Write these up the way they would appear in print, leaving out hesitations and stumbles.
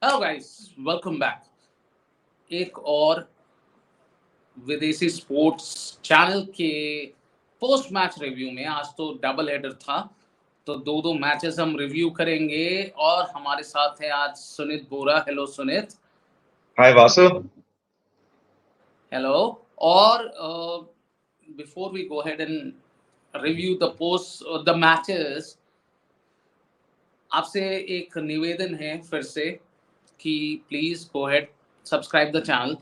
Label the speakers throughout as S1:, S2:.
S1: Hello guys, welcome back. एक और विदेशी स्पोर्ट्स चैनल के पोस्ट मैच रिव्यू में। आज तो डबल हेडर था, तो दो दो मैचेस हम रिव्यू करेंगे। और हमारे साथ है आज Sunit Bora. Hello Sunit.
S2: Hi Vasu.
S1: Hello. और before we go ahead and review the post the matches, आपसे एक निवेदन है फिर से कि please go ahead, subscribe the channel,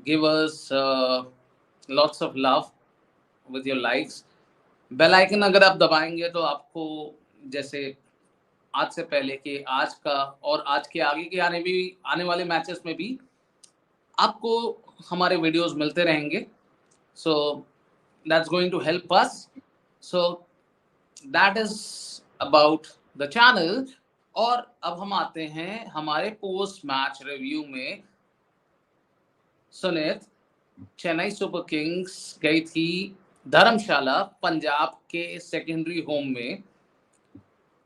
S1: give us lots of love with your likes। Bell icon अगर आप दबाएंगे तो आपको, जैसे आज से पहले के, आज का और आज के आगे के आने वाले मैचेस में भी आपको हमारे वीडियोस मिलते रहेंगे। So that's going to help us. So that is about the channel. और अब हम आते हैं हमारे पोस्ट मैच रिव्यू में। सुनीत, चेन्नई सुपर किंग्स गई थी धर्मशाला, पंजाब के सेकेंडरी होम में,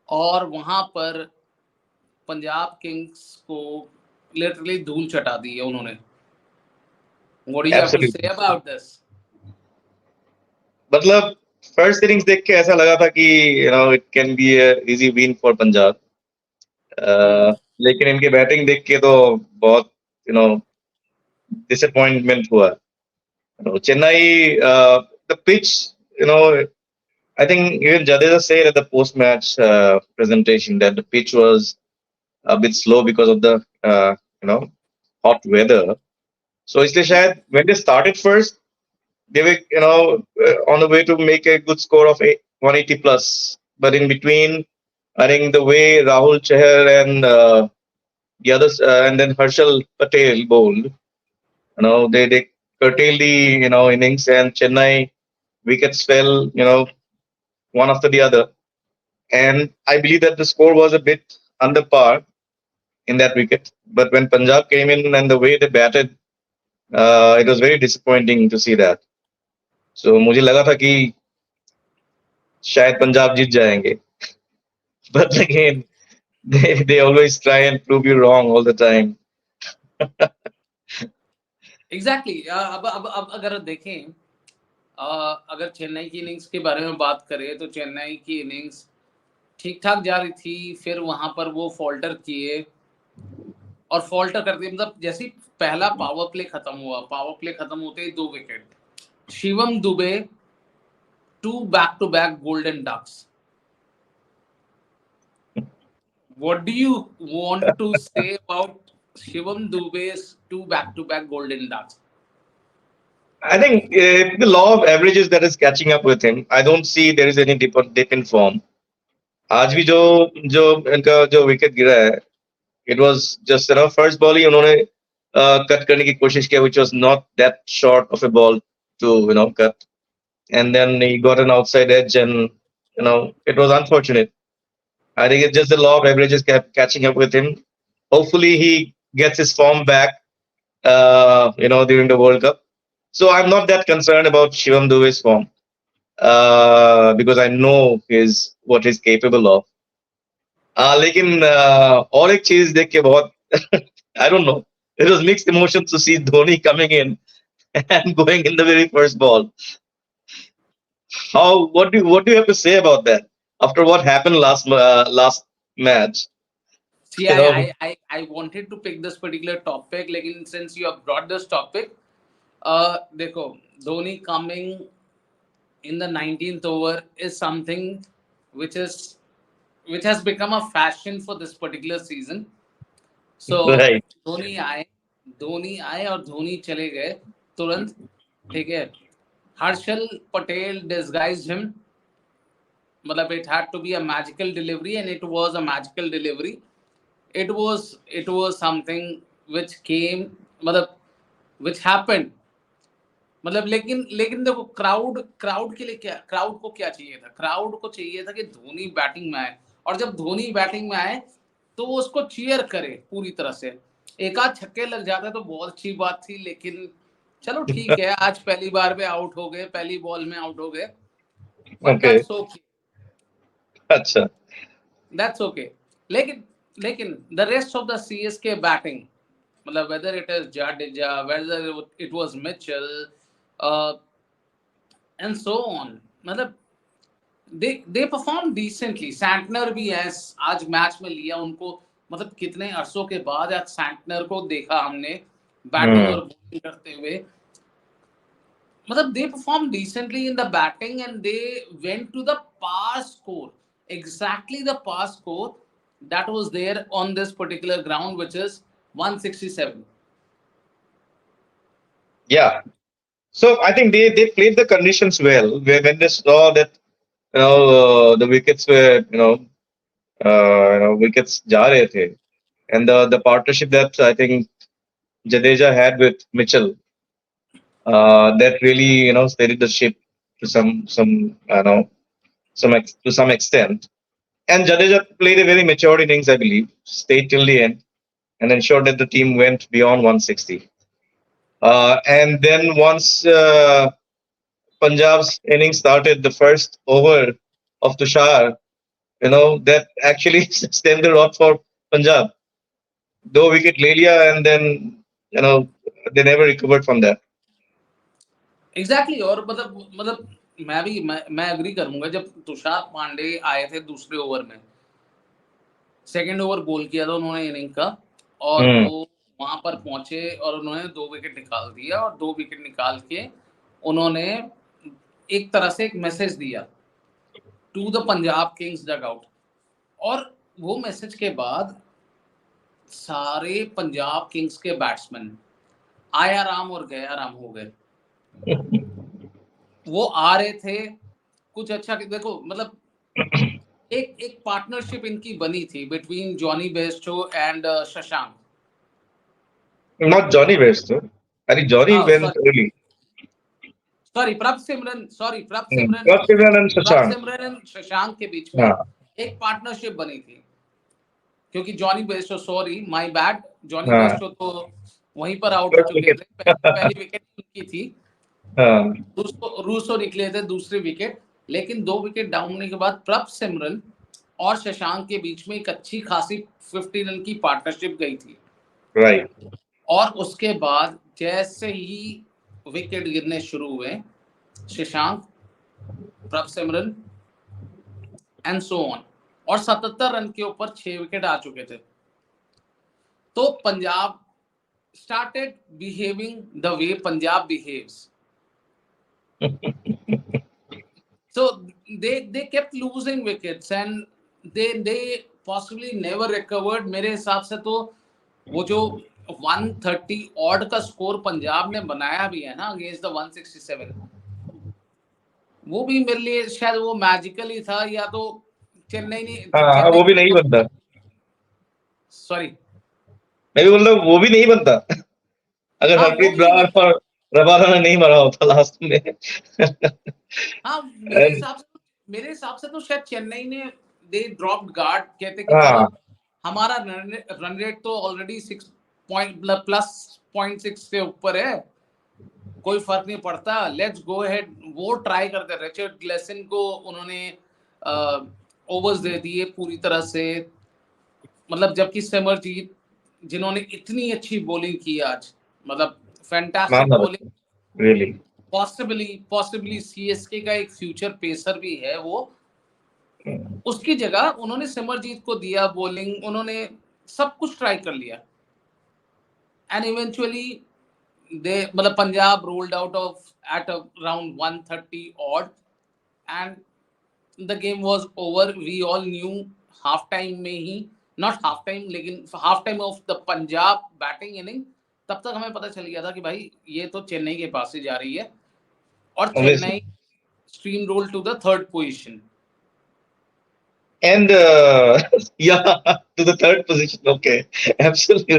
S1: और वहां पर पंजाब किंग्स को लिटरली धूल चटा दी है उन्होंने। What do you have to say
S2: absolutely.
S1: About this?
S2: मतलब फर्स्ट इनिंग्स देख के ऐसा लगा था कि it can be easy win for Punjab. लेकिन इनकी बैटिंग देख के तो बहुत यू नो डिसअपॉइंटमेंट हुआ। Chennai the pitch, you know I think even Jadeja said at the post-match presentation that the pitch was a bit slow because of the you know hot weather. So इसलिए शायद when they started first, they were on the way to make a good score of 180 plus. But in between, I think the way Rahul Chahar and the others and then Harshal Patel bowled, they curtailed the innings, and Chennai wickets fell one after the other. And I believe that the score was a bit under par in that wicket. But when Punjab came in and the way they batted, it was very disappointing to see that. So मुझे लगा था कि शायद पंजाब जीत जाएंगे, but again they always try and prove you wrong all the time.
S1: Exactly exactly। अब अगर देखें, अगर चेन्नई की इनिंग्स के बारे में बात करें तो चेन्नई की इनिंग्स ठीक ठाक जा रही थी, फिर वहां पर वो फॉल्टर किए। और फॉल्टर कर दिए मतलब जैसे ही पहला पावर प्ले खत्म हुआ, पावर प्ले खत्म होते ही दो wicket. Shivam Dube, two back to back golden ducks. What do you want to say about Shivam Dube's two back-to-back golden ducks?
S2: I think the law of averages that is catching up with him. I don't see there is any dip in form. आज भी जो जो इनका जो wicket गिरा है, it was just first ball ही उन्होंने cut करने की कोशिश किया, which was not that short of a ball to cut, and then he got an outside edge, and it was unfortunate. I think it's just the law of averages kept catching up with him. Hopefully he gets his form back during the World Cup. So I'm not that concerned about Shivam Dube's form because I know his what he's capable of. लेकिन और एक चीज देख के बहुत I don't know. It was mixed emotions to see Dhoni coming in and going in the very first ball. How what do you have to say about that after what happened last match?
S1: See,
S2: You know,
S1: I wanted to pick this particular topic, like since you have brought this topic, देखो, Dhoni coming in the 19th over is something which is which has become a fashion for this particular season. So
S2: right.
S1: Dhoni आए, धोनी आए और धोनी चले गए तुरंत। ठीक है। Harshal Patel disguised him, मतलब it had to be a magical delivery and it was a magical delivery। it was something which came, मतलब which happened, मतलब लेकिन लेकिन देखो, क्राउड क्राउड के लिए क्या, क्राउड को क्या चाहिए था? क्राउड को चाहिए था कि धोनी बैटिंग में आए, और जब धोनी बैटिंग में आए तो वो उसको चीयर करे पूरी तरह से। एक आध छक्के लग जाते तो बहुत अच्छी बात थी, लेकिन चलो ठीक है, आज पहली बार में आउट हो गए, पहली बॉल में आउट हो गए, बट
S2: Okay.
S1: That's okay.
S2: अच्छा।
S1: That's okay. लेकिन लेकिन the rest of the CSK batting, मतलब whether it is Jadeja, whether it was Mitchell, uh, and so on, मतलब they performed decently. सैंटनर भी है, आज मैच में लिया उनको, मतलब कितने अरसों के बाद आज सैंटनर को देखा हमने बैटिंग और बॉलिंग करते हुए. मतलब they performed decently in the batting and they went to the par score, exactly the par score that was there on this particular ground, which is 167.
S2: Yeah. So I think they played the conditions well. When they saw that the wickets were wickets जा रहे थे, and the partnership that I think Jadeja had with Mitchell, that really steadied the ship to to some extent. And Jadeja played a very mature innings, I believe, stayed till the end, and ensured that the team went beyond 160. And then once Punjab's innings started, the first over of Tushar, that actually stemmed the rod for Punjab. Though wicket Lelia, and then they never recovered from that.
S1: Exactly और मतलब मैं agree करूंगा. जब तुषार पांडे आए थे दूसरे over में, second over बोल किया था उन्होंने इनिंग का, और वो वहां पर पहुंचे और उन्होंने 2 विकेट निकाल दिया, और 2 विकेट निकाल के उन्होंने एक तरह से एक मैसेज दिया to the Punjab Kings dugout. और वो मैसेज के बाद सारे पंजाब किंग्स के बैट्समैन आया राम और गया राम हो गए. वो आ रहे थे कुछ अच्छा, देखो मतलब एक पार्टनरशिप इनकी बनी थी between Jonny Bairstow and Shashank.
S2: Not Johnny West, though. I think Johnny went early.
S1: Sorry प्रभ सिमरन
S2: and Shashank.
S1: एंड शशांक के बीच में एक पार्टनरशिप बनी थी, क्योंकि Jonny Bairstow, sorry my bad, Jonny Bairstow तो वहीं पर आउट हो चुके थे, पहली विकेट उनकी थी. रूसो निकले थे दूसरी विकेट, लेकिन 2 विकेट डाउन होने के बाद प्रभ सिमरन और शशांक के बीच में एक अच्छी खासी 50 रन की पार्टनरशिप गई थी.
S2: राइट.
S1: और उसके बाद जैसे ही विकेट गिरने शुरू हुए, शशांक, प्रभ सिमरन एंड सो ऑन, और 77 रन के ऊपर 6 विकेट आ चुके थे. तो Punjab started behaving the way Punjab behaves. So they kept losing wickets and they possibly never recovered. मेरे हिसाब से तो वो जो 130 ऑड का स्कोर पंजाब ने बनाया भी है ना अगेंस्ट द 167, वो भी मेरे लिए शायद वो मैजिकल ही था, या तो चेन्नई ने
S2: वो भी नहीं बनता.
S1: सॉरी,
S2: मैं भी बोल रहा हूँ वो भी नहीं बनता अगर हरप्रीत ब्रार और रबादा नहीं मरा होता लास्ट में.
S1: हाँ, मेरे हिसाब से तो शायद चेन्नई ने दे ड्रॉप्ड गार्ड, कहते कि हमारा रन रेट तो ऑलरेडी 6 पॉइंट प्लस 0.6 से ऊपर है, कोई फर्क नहीं पड़ता, लेट्स गो अहेड. वो ट्राई करते, रिचर्ड ग्लेसन को उन्होंने ओवर्स दे दिए पूरी तरह से, मतलब जबकि सिमरजीत जिन्होंने इतनी अच्छी बॉलिंग की आज, मतलब fantastic bowling,
S2: really
S1: possibly CSK का एक फ्यूचर पेसर भी है वो, उसकी जगह उन्होंने सिमरजीत को दिया बॉलिंग, उन्होंने सब कुछ ट्राई कर लिया, एंड इवेंचुअली दे मतलब Punjab rolled out of at around 130 odd and the game was over. We all knew half time में ही, नॉट हाफ टाइम लेकिन half time of the Punjab batting inning, तब तक हमें पता चल गया था कि भाई ये तो चेन्नई के पास ही जा रही है, और Chennai steamroll to the third position.
S2: And yeah, to the third position. Okay, absolutely.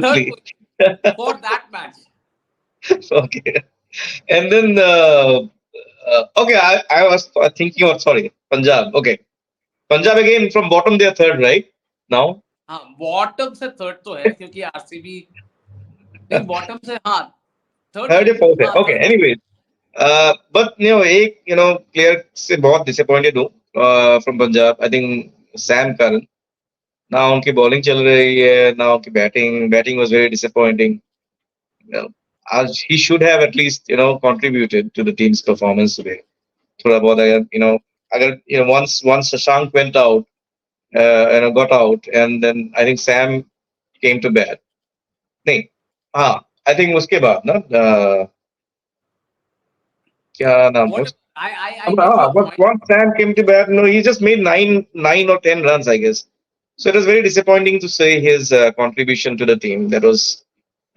S1: For that match.
S2: Okay, and then okay, I was thinking of, sorry, Punjab. Okay, Punjab again from bottom they are third right now.
S1: हाँ, bottom से third तो है क्योंकि RCB नहीं, bottom से हाँ
S2: third या fourth है. Okay, anyway, but एक प्लेयर से बहुत disappointed हूँ from Punjab. I think Sam Curran. ना उनकी बॉलिंग चल रही है, ना उनकी बैटिंग वाज वेरी डिसअपॉइंटिंग. आज he should have at least contributed to the team's performance today. थोड़ा बहुत अगर once Shashank went out, got out, and then I think Sam came to bat. नहीं, हाँ, I think उसके बाद ना क्या नाम है
S1: What
S2: उसका?
S1: I get your
S2: But
S1: point.
S2: once Sam came to bat, no, he just made nine or 10 runs, I guess. So it was very disappointing to say his contribution to the team. That was,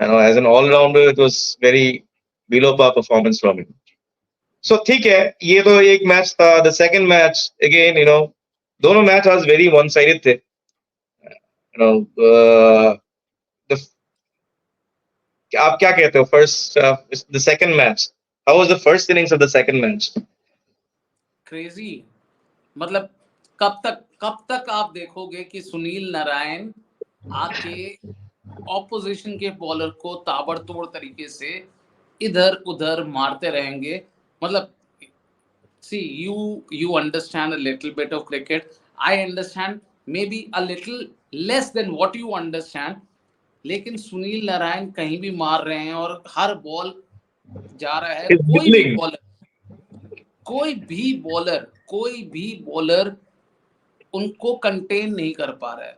S2: as an all-rounder, it was very below par performance from him. So ठीक है, ये तो एक match था. The second match again, दोनों match आज very one-sided थे. The आप क्या कहते हो? First, the second match. How was the first innings of the second match?
S1: Crazy. मतलब कब तक आप देखोगे कि सुनील नारायण आके ऑपोजिशन के बॉलर को ताबड़तोड़ तरीके से इधर उधर मारते रहेंगे. मतलब see, you understand a little bit of cricket. I understand maybe a little less than what you understand. लेकिन सुनील नारायण कहीं भी मार रहे हैं और हर बॉल जा रहा है.
S2: It's dribbling.
S1: कोई भी बॉलर उनको कंटेन नहीं कर पा रहा है.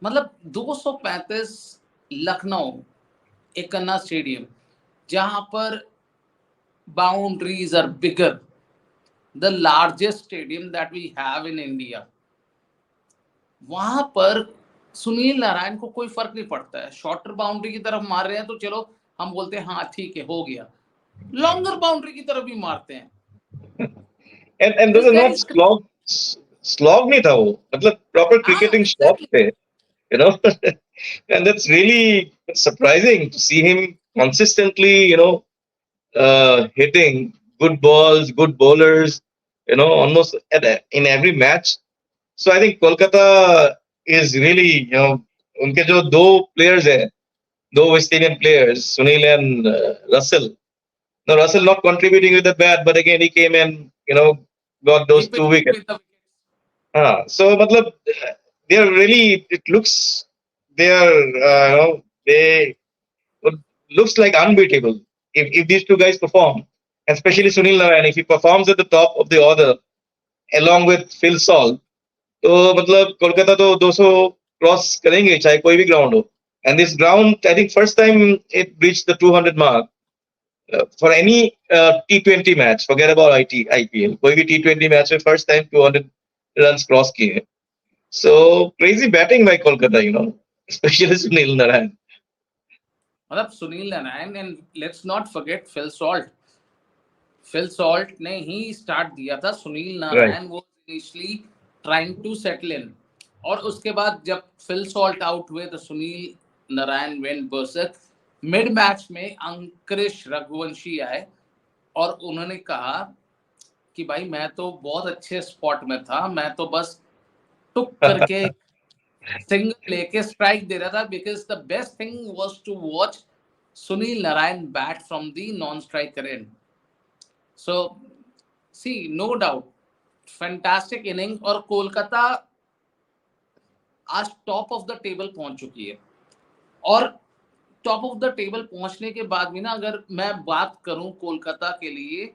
S1: मतलब 235 लखनऊ एकन्ना स्टेडियम, जहां पर boundaries are bigger, the largest stadium that we have in India, वहां पर सुनील नारायण को कोई फर्क नहीं पड़ता है. शॉर्टर बाउंड्री की तरफ मार रहे हैं तो चलो हम बोलते हैं हाँ ठीक है, हो गया. लॉन्गर बाउंड्री की तरफ भी मारते हैं.
S2: And
S1: this
S2: those are
S1: guy
S2: not slog नहीं था वो, मतलब proper cricketing shots थे, and that's really surprising to see him consistently, hitting good balls, good bowlers, almost in every match. So I think Kolkata is really, उनके जो दो players हैं, दो West Indian players, Sunil and Russell. No, Russell not contributing with the bat, but again he came and got those 2 wickets. So matlab, they are really. It looks they are they looks like unbeatable if these two guys perform, especially Sunil Narayan. If he performs at the top of the order along with Phil Salt, तो मतलब कोलकाता तो 200 cross करेंगे चाहे कोई भी ground हो. And this ground, I think first time it reached the 200 mark. For any T20 match, forget about IPL. कोई भी T20 match में first time 200 runs cross किए. So crazy batting by Kolkata, especially Sunil Narayan.
S1: मतलब Sunil Narayan, and let's not forget Phil Salt. Phil Salt ने ही start दिया था. सुनील नारायण वो initially trying to settle in, और उसके बाद जब फिल सॉल्ट आउट हुए तो Sunil Narayan went berserk. Mid match में अंकुरिश रघुवंशी आए और उन्होंने कहा कि भाई मैं तो बहुत अच्छे स्पॉट में था, मैं तो बस टुक करके सिंगल लेके स्ट्राइक दे रहा था, because the best thing was to watch Sunil Narayan bat from the non striker end. So see, no doubt fantastic inning. और कोलकाता आज टॉप ऑफ द टेबल पहुंच चुकी है. और टॉप ऑफ द टेबल पहुंचने के बाद भी ना, अगर मैं बात करूं कोलकाता के लिए,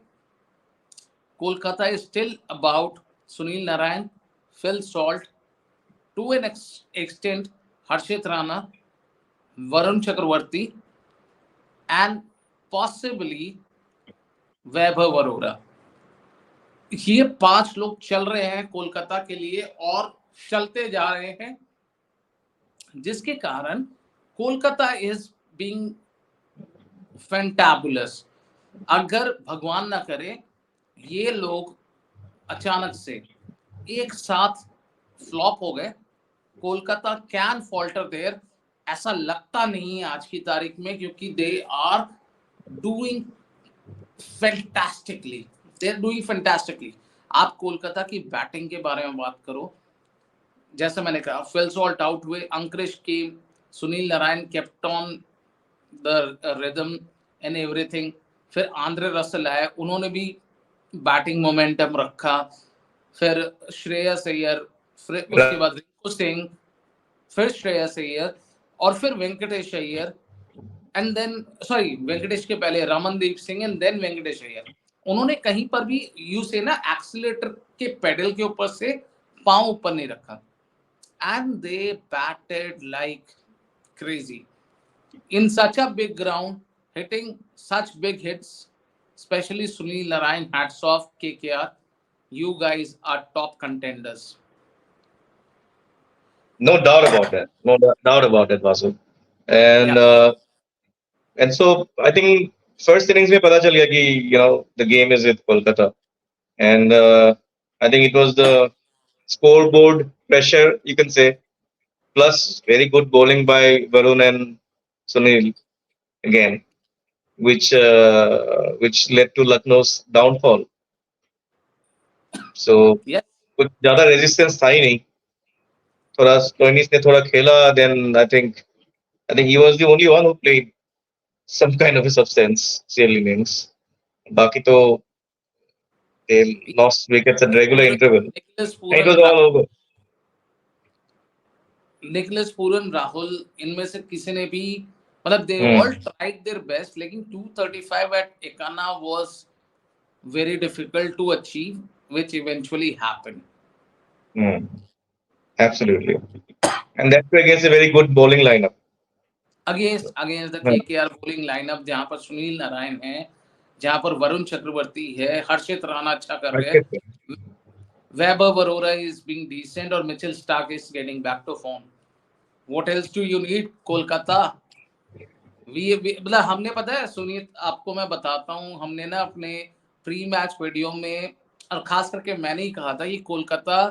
S1: Kolkata is still about Sunil Narayan, Phil Salt, to an extent Harshit Rana, Varun Chakravarthy, and possibly Vaibhav Arora. ये 5 लोग चल रहे हैं कोलकाता के लिए और चलते जा रहे हैं, जिसके कारण कोलकाता इज बीइंग फैंटाबुलस. अगर भगवान ना करे ये लोग अचानक से एक साथ फ्लॉप हो गए, कोलकाता कैन फॉल्टर देयर. ऐसा लगता नहीं है आज की तारीख में, क्योंकि they are doing fantastically. They are doing fantastically. आप कोलकाता की बैटिंग के बारे में बात करो, जैसे मैंने कहा फिल सॉल्ट आउट हुए, अंकुरिश के, Sunil Narayan kept on the rhythm and everything. फिर आंद्रे रसल आए, उन्होंने भी बैटिंग मोमेंटम रखा. फिर श्रेयस अय्यर, फिर उसके बाद रिंकू सिंह, फिर श्रेयस अय्यर और फिर Venkatesh Iyer and then sorry Venkatesh के पहले रमनदीप सिंह एंड देन वेंकटेश अय्यर। उन्होंने कहीं पर भी यू से ना एक्सीलेटर के पेडल के ऊपर से पांव ऊपर नहीं रखा and they batted like crazy in such a big ground, hitting such big hits, especially Sunil Narayan, hats off, KKR. You guys are top contenders.
S2: No doubt about that. No doubt about it, Vasu.
S1: Yeah,
S2: And so I think first innings में पता चल गया कि the game is with Kolkata, and I think it was the scoreboard pressure, you can say, plus very good bowling by Varun and Sunil again, which led to Lucknow's downfall. So
S1: yes,
S2: कुछ ज्यादा resistance था ही नहीं, थोड़ा Stoinis ने थोड़ा खेला, then I think he was the only one who played some kind of a substantial innings. बाकी तो they lost wickets at regular interval.
S1: Nicholas
S2: And it
S1: Puran,
S2: was all over.
S1: Nicholas Puran, Rahul, इनमें से किसी ने भी मतलब they
S2: Hmm.
S1: all tried their best, लेकिन 235 at Ekana was very difficult to achieve, which eventually happened.
S2: Hmm. Absolutely. And that's against a very good bowling lineup.
S1: Against the
S2: Hmm.
S1: KKR bowling lineup जहां पर सुनील नारायण है, जहां पर वरुण चक्रवर्ती है, हर्षित राणा अच्छा कर रहे हैं, Vaibhav Arora is being decent और Mitchell Starc is getting back to form. What else do you need Kolkata? मतलब हमने पता है सुनीत, आपको मैं बताता हूँ, हमने ना अपने प्री मैच वीडियो में और खास करके मैंने ही कहा था कि कोलकाता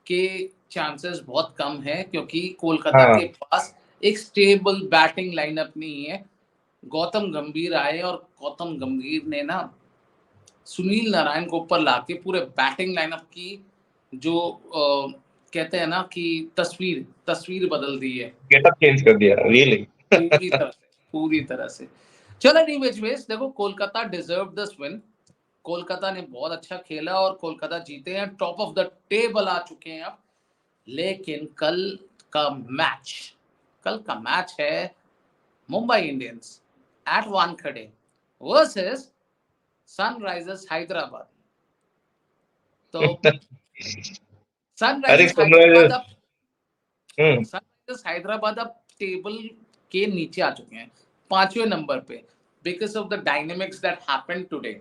S1: के चांसेस बहुत कम है क्योंकि कोलकाता
S2: हाँ.
S1: के पास एक स्टेबल बैटिंग लाइनअप नहीं है. गौतम गंभीर आए और गौतम गंभीर ने ना सुनील नारायण को ऊपर लाके पूरे बैटिंग लाइनअप की जो कहते हैं ना कि तस्वीर बदल दी है.
S2: गेटअप चेंज कर दिया, रियली.
S1: पूरी तरह से. चलो एनीवेज देखो, Kolkata deserve this win. Kolkata ने बहुत अच्छा खेला और कोलकाता जीते हैं, टॉप ऑफ द टेबल आ चुके हैं अब. लेकिन कल का मैच है Mumbai Indians eight Wankhede versus Sunrisers Hyderabad. तो सनराइजर्स हैदराबाद अब टेबल के नीचे आ चुके हैं, 5वें नंबर पे, because of the dynamics that happened today.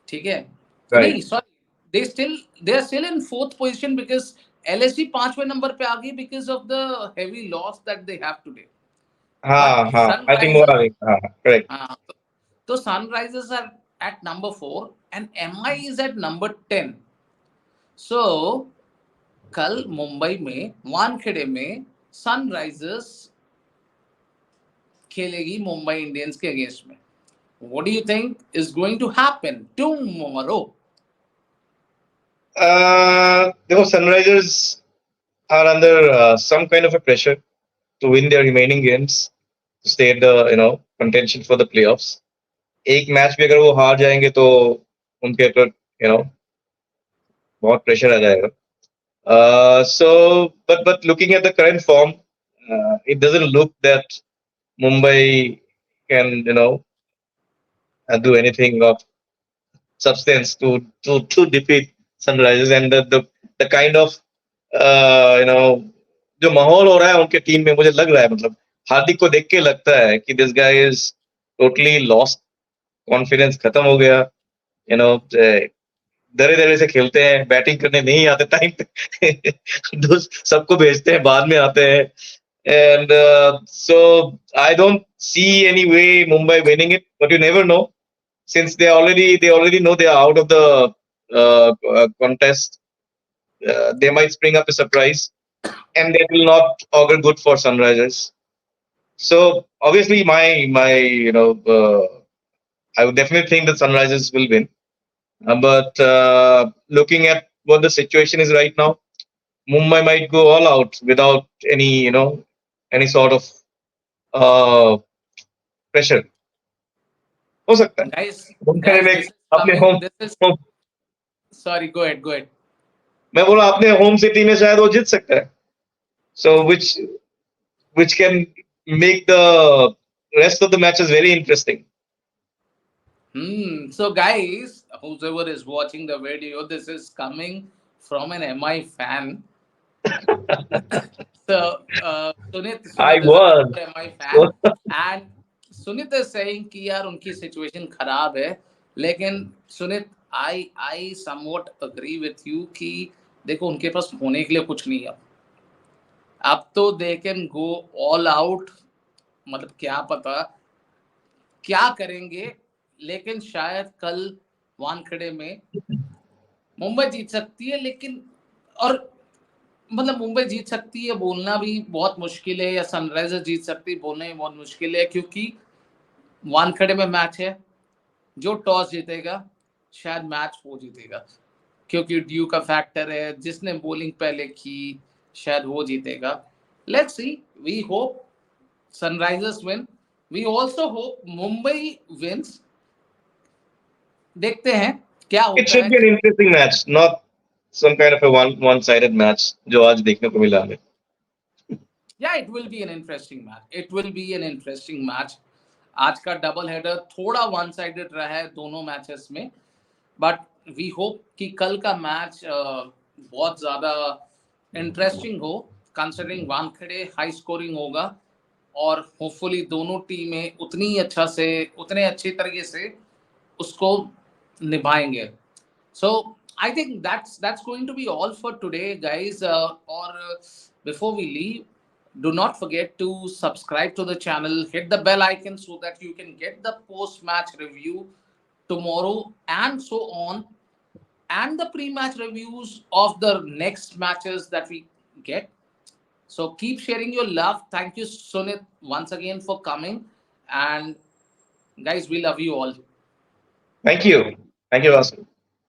S1: ठीक है, नहीं sorry, they are still in 4th position because LSG 5वें नंबर पे आ गई because of the heavy loss that they have today.
S2: I think more correct.
S1: तो Sunrisers are at number 4 and MI is at number 10. So कल मुंबई में वानखेड़े में Sunrisers खेलेगी Mumbai Indians के अगेंस्ट में. What do you think is going to happen tomorrow?
S2: देखो, Sunrisers are under some kind of a pressure to win their remaining games to stay at the contention for the playoffs. एक match भी अगर वो हार जाएंगे तो उनके ऊपर बहुत प्रेशर आ जाएगा. So but looking at the current form, it doesn't look that Mumbai can do anything of substance to defeat Sunrisers. And the kind of जो माहौल हो रहा है उनके टीम में, मुझे लग रहा है, मतलब हार्दिक को देख के लगता है कि this guy is totally lost, confidence खत्म हो गया. दरे से खेलते हैं, बैटिंग करने नहीं आते टाइम पे सबको भेजते हैं, बाद में आते हैं. And so I don't see any way Mumbai winning it, but you never know, since they already know they are out of the contest. They might spring up a surprise, and that will not augur good for Sunrisers. So obviously, my I would definitely think that Sunrisers will win. But looking at what the situation is right now, Mumbai might go all out without any sort of pressure. हो सकता है.
S1: Guys,
S2: अपने home
S1: sorry, go ahead.
S2: मैं बोला अपने home city में शायद वो जीत सकता है. So which can make the rest of the matches very interesting.
S1: So, guys, whoever is watching the video, this is coming from an MI fan. So,
S2: I
S1: Sunit is a
S2: was.
S1: MI fan, and Sunit is saying कि यार उनकी situation खराब है, लेकिन Sunit, I somewhat agree with you कि देखो उनके पास होने के लिए कुछ नहीं है। अब तो they can go all out, मतलब क्या पता क्या करेंगे, लेकिन शायद कल वानखेड़े में मुंबई जीत सकती है, लेकिन और मतलब मुंबई जीत सकती है बोलना भी बहुत मुश्किल है, या सनराइजर्स जीत सकती है बोलना भी बहुत मुश्किल है, क्योंकि वानखेड़े में मैच है, जो टॉस जीतेगा शायद मैच वो जीतेगा, क्योंकि ड्यू का फैक्टर है, जिसने बॉलिंग पहले की शायद वो जीतेगा। Let's see, we hope Sunrisers win, we also hope Mumbai wins. देखते हैं क्या
S2: It
S1: होता
S2: should
S1: है।
S2: be an interesting match, not some kind of a one-sided match जो आज देखने को मिला हमें.
S1: या it will be an interesting match, it will be an interesting match. आज का डबल हेडर थोड़ा वन साइडेड रहा है दोनों मैचेस में, बट वी होप कि कल का मैच बहुत ज्यादा इंटरेस्टिंग हो, कंसिडरिंग वानखेड़े हाई स्कोरिंग होगा, और होपफुली दोनों टीमें उतने अच्छे तरीके से उसको निभाएंगे। So I think that's going to be all for today, guys. Before we leave, do not forget to subscribe to the channel, hit the bell icon so that you can get the post-match review tomorrow and so on, and the pre-match reviews of the next matches that we get. So keep sharing your love. Thank you, Sunit, once again for coming, and guys, we love you all.
S2: Thank you, Vasu.